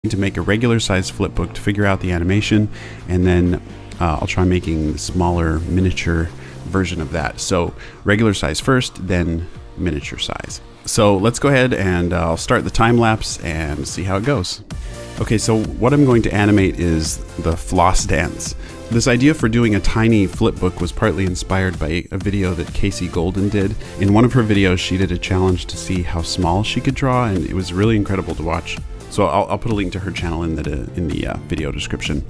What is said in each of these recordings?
to make a regular size flip book to figure out the animation, and then I'll try making the smaller miniature version of that. So regular size first, then miniature size. So let's go ahead and I'll start the time lapse and see how it goes. Okay, so what I'm going to animate is the floss dance. This idea for doing a tiny flip book was partly inspired by a video that Casey Golden did. In one of her videos, she did a challenge to see how small she could draw, and it was really incredible to watch. So I'll put a link to her channel in the video description.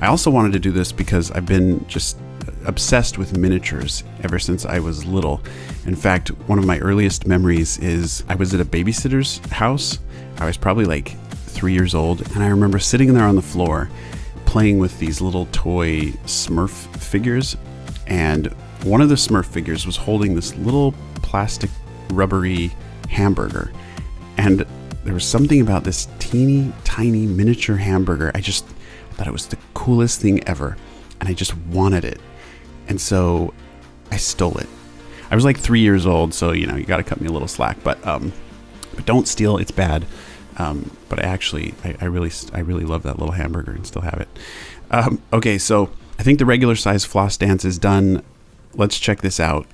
I also wanted to do this because I've been just obsessed with miniatures ever since I was little. In fact, one of my earliest memories is I was at a babysitter's house. I was probably like 3 years old, and I remember sitting there on the floor playing with these little toy Smurf figures, and one of the Smurf figures was holding this little plastic rubbery hamburger, and there was something about this teeny tiny miniature hamburger. I thought it was the coolest thing ever, and I just wanted it. And so I stole it. I was like 3 years old, so you got to cut me a little slack, but don't steal, it's bad. But I really love that little hamburger and still have it. Okay, so I think the regular size floss dance is done. Let's check this out.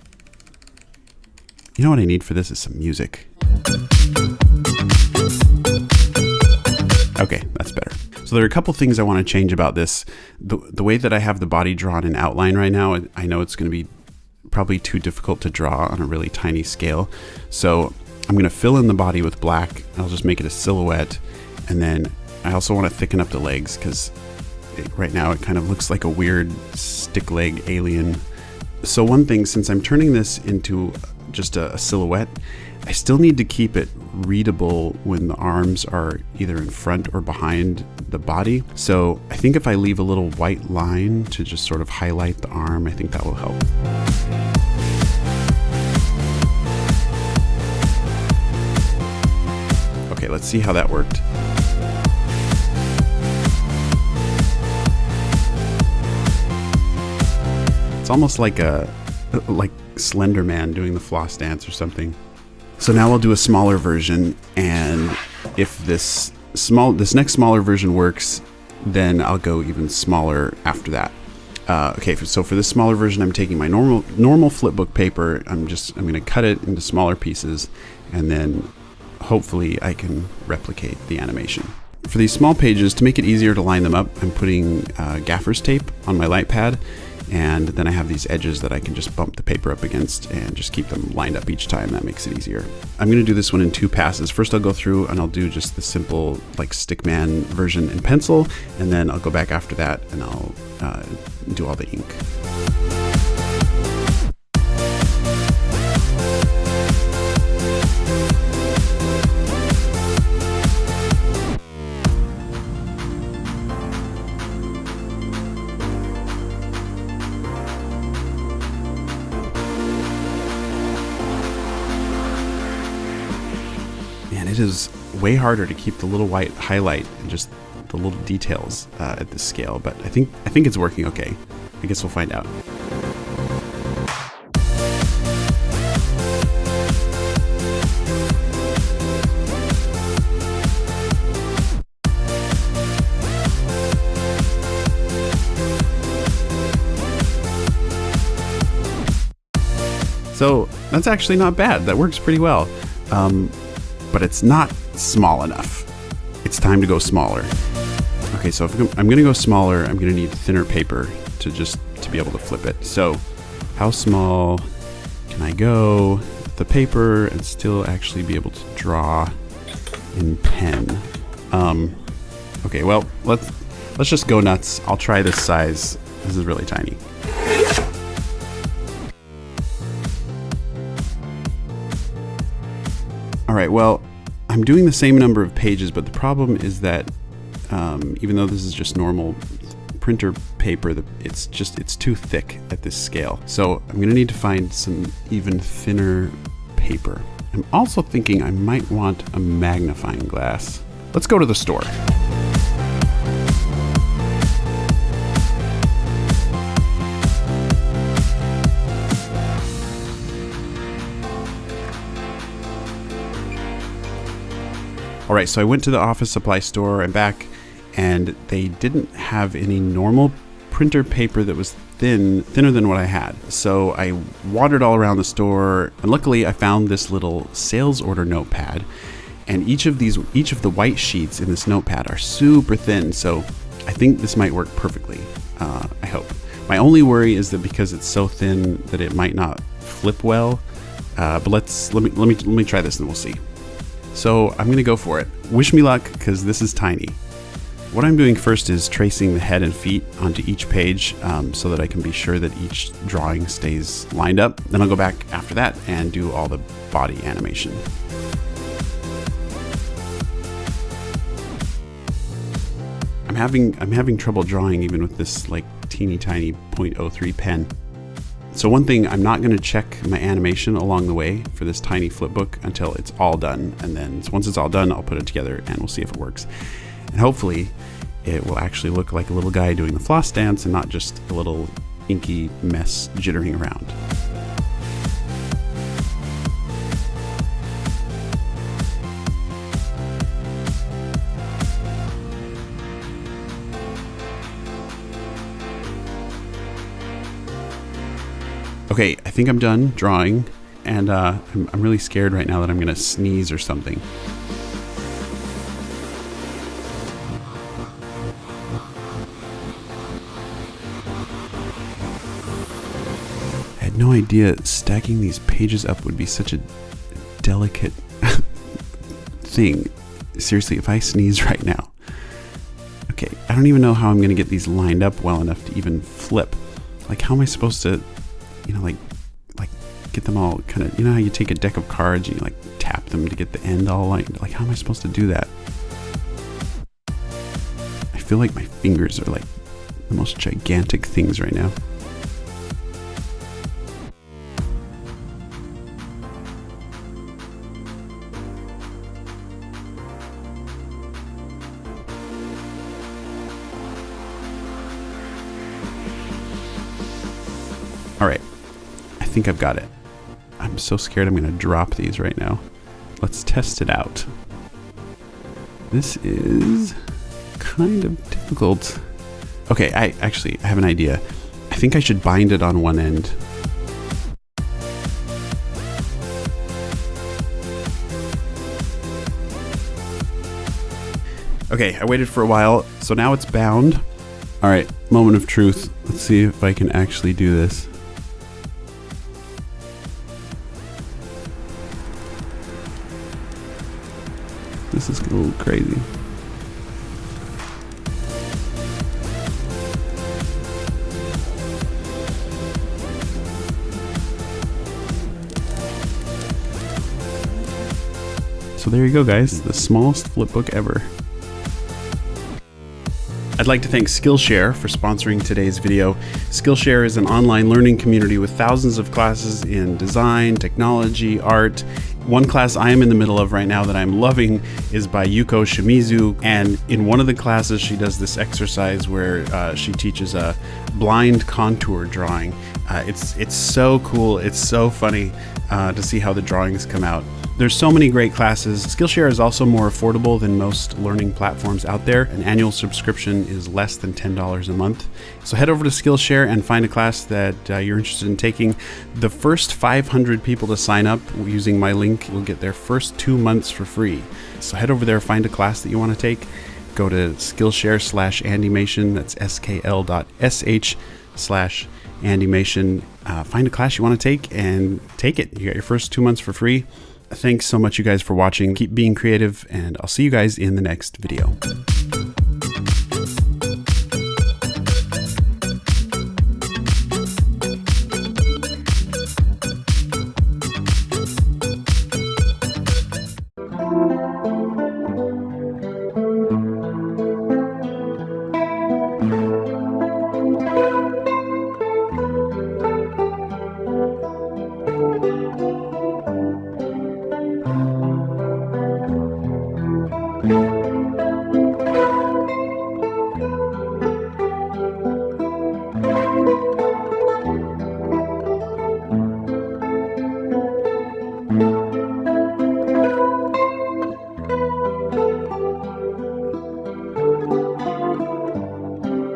You know what I need for this is some music. Okay, that's better. So there are a couple things I want to change about this. The way that I have the body drawn in outline right now, I know it's going to be probably too difficult to draw on a really tiny scale. So I'm going to fill in the body with black. I'll just make it a silhouette. And then I also want to thicken up the legs because right now it kind of looks like a weird stick leg alien. So one thing, since I'm turning this into just a silhouette, I still need to keep it readable when the arms are either in front or behind the body. So I think if I leave a little white line to just sort of highlight the arm, I think that will help. Okay, let's see how that worked. It's almost like Slender Man doing the floss dance or something. So now I'll do a smaller version, and if this next smaller version works, then I'll go even smaller after that. Okay, so for this smaller version, I'm taking my normal flipbook paper. I'm going to cut it into smaller pieces, and then hopefully I can replicate the animation. For these small pages, to make it easier to line them up, I'm putting gaffer's tape on my light pad, and then I have these edges that I can just bump the paper up against and just keep them lined up each time. That makes it easier. I'm going to do this one in 2 passes. First I'll go through and I'll do just the simple like stickman version in pencil, and then I'll go back after that and I'll do all the ink. Man, it is way harder to keep the little white highlight and just the little details at this scale, but I think it's working okay. I guess we'll find out. So that's actually not bad. That works pretty well. But it's not small enough. It's time to go smaller. Okay, so if I'm going to go smaller, I'm going to need thinner paper to be able to flip it. So how small can I go with the paper and still actually be able to draw in pen? Okay, well, let's just go nuts. I'll try this size. This is really tiny. All right, well, I'm doing the same number of pages, but the problem is that even though this is just normal printer paper, it's too thick at this scale. So I'm gonna need to find some even thinner paper. I'm also thinking I might want a magnifying glass. Let's go to the store. All right, so I went to the office supply store and back, and they didn't have any normal printer paper that was thinner than what I had. So I wandered all around the store, and luckily I found this little sales order notepad. And each of the white sheets in this notepad are super thin, so I think this might work perfectly. I hope. My only worry is that because it's so thin that it might not flip well. But let me try this and we'll see. So I'm gonna go for it. Wish me luck, because this is tiny. What I'm doing first is tracing the head and feet onto each page so that I can be sure that each drawing stays lined up. Then I'll go back after that and do all the body animation. I'm having trouble drawing even with this like teeny tiny 0.03 pen. So one thing, I'm not going to check my animation along the way for this tiny flipbook until it's all done. And then once it's all done, I'll put it together and we'll see if it works. And hopefully it will actually look like a little guy doing the floss dance and not just a little inky mess jittering around. Okay, I think I'm done drawing, and I'm really scared right now that I'm gonna sneeze or something. I had no idea stacking these pages up would be such a delicate thing. Seriously, if I sneeze right now. Okay, I don't even know how I'm gonna get these lined up well enough to even flip. Like, how am I supposed to, like get them all kind of, how you take a deck of cards and you like tap them to get the end all lined. Like, how am I supposed to do that? I feel like my fingers are like the most gigantic things right now. All right, I think I've got it. I'm so scared I'm gonna drop these right now. Let's test it out. This is kind of difficult. Okay, I have an idea. I think I should bind it on one end. Okay, I waited for a while, so now it's bound. All right, moment of truth. Let's see if I can actually do this. This is a little crazy. So there you go, guys, the smallest flipbook ever. I'd like to thank Skillshare for sponsoring today's video. Skillshare is an online learning community with thousands of classes in design, technology, art. One class I am in the middle of right now that I'm loving is by Yuko Shimizu, and in one of the classes she does this exercise where she teaches a blind contour drawing. It's so cool, it's so funny to see how the drawings come out. There's so many great classes. Skillshare is also more affordable than most learning platforms out there. An annual subscription is less than $10 a month. So head over to Skillshare and find a class that you're interested in taking. The first 500 people to sign up using my link will get their first 2 months for free. So head over there, find a class that you want to take. Go to Skillshare/Andymation, that's skl.sh/Andymation. Find a class you want to take and take it. You got your first 2 months for free. Thanks so much, you guys, for watching. Keep being creative, and I'll see you guys in the next video. Thank you.